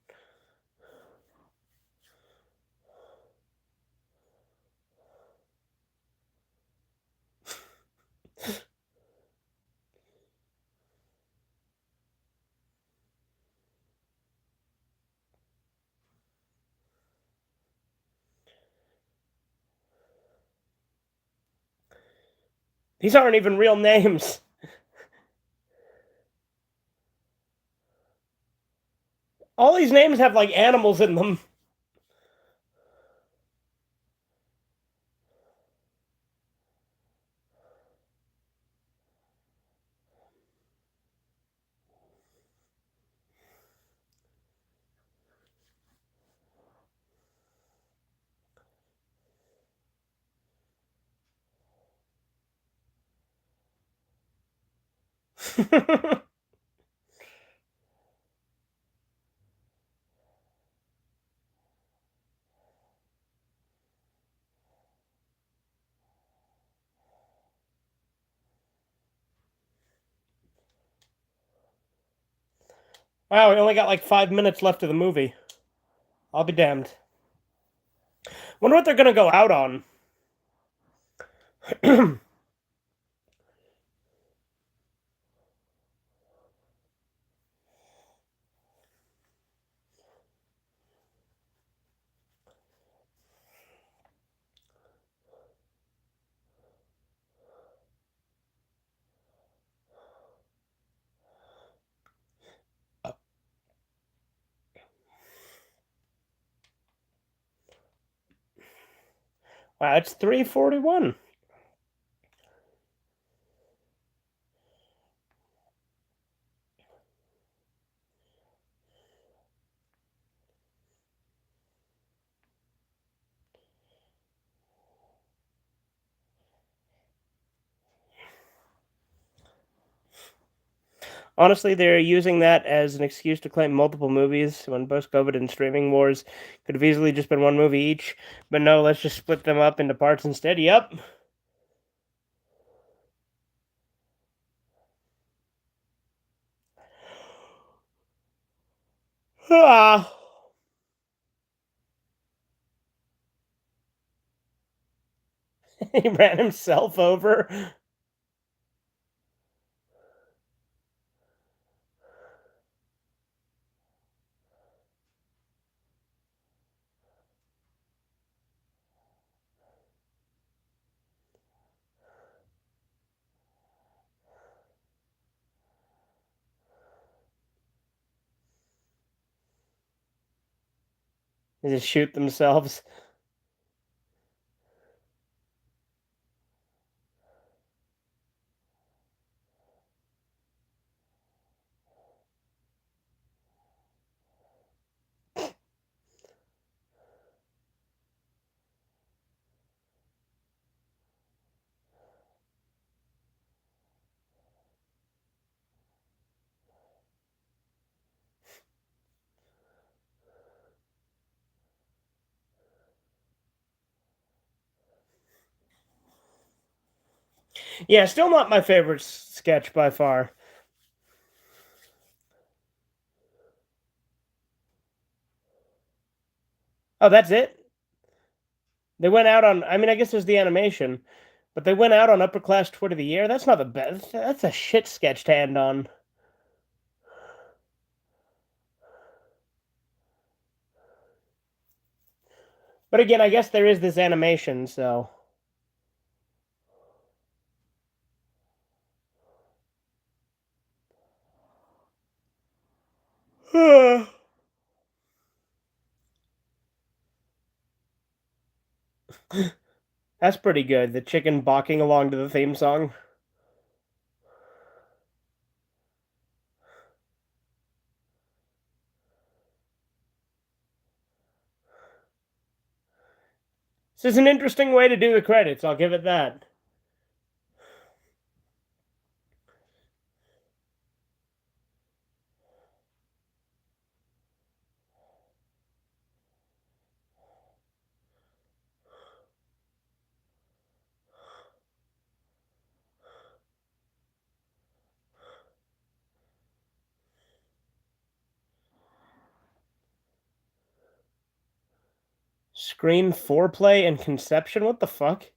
These aren't even real names. All these names have like animals in them. Wow, we only got like 5 minutes left of the movie. I'll be damned. Wonder what they're gonna go out on. Wow, it's 3:41. Honestly, they're using that as an excuse to claim multiple movies when post COVID and streaming wars could have easily just been one movie each. But no, let's just split them up into parts instead. Yep. Ah. He ran himself over. They just shoot themselves. Yeah, still not my favorite sketch by far. Oh, that's it? They went out on, I mean, I guess there's the animation, but they went out on Upper Class Twit of the Year. That's not the best. That's a shit sketch to end on. But again, I guess there is this animation, so. That's pretty good. The chicken balking along to the theme song. This is an interesting way to do the credits, I'll give it that. Screen foreplay and conception? What the fuck?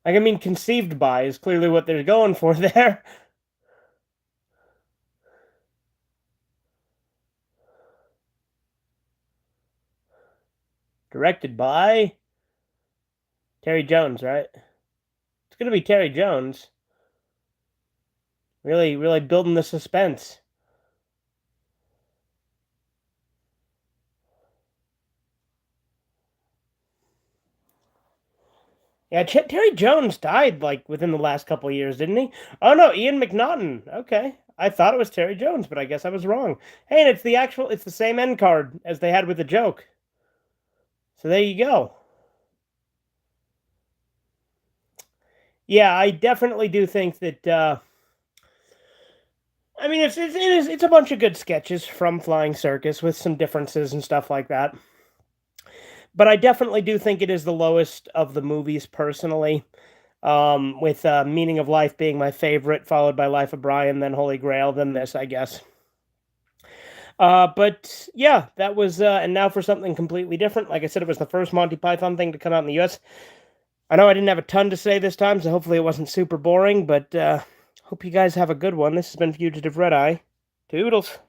Like, I mean, conceived by is clearly what they're going for there. Directed by Terry Jones, right? It's gonna be Terry Jones. Really, really building the suspense. Yeah, Terry Jones died like within the last couple of years, didn't he? Oh no, Ian McNaughton. Okay, I thought it was Terry Jones, but I guess I was wrong. Hey, and it's the same end card as they had with the joke. So there you go. Yeah, I definitely do think that. I mean, it's a bunch of good sketches from Flying Circus with some differences and stuff like that. But I definitely do think it is the lowest of the movies personally. With Meaning of Life being my favorite, followed by Life of Brian, then Holy Grail, then this, I guess. But yeah, that was, and now for something completely different. Like I said, it was the first Monty Python thing to come out in the US. I know I didn't have a ton to say this time, so hopefully it wasn't super boring, but hope you guys have a good one. This has been Fugitive Redeye. Toodles.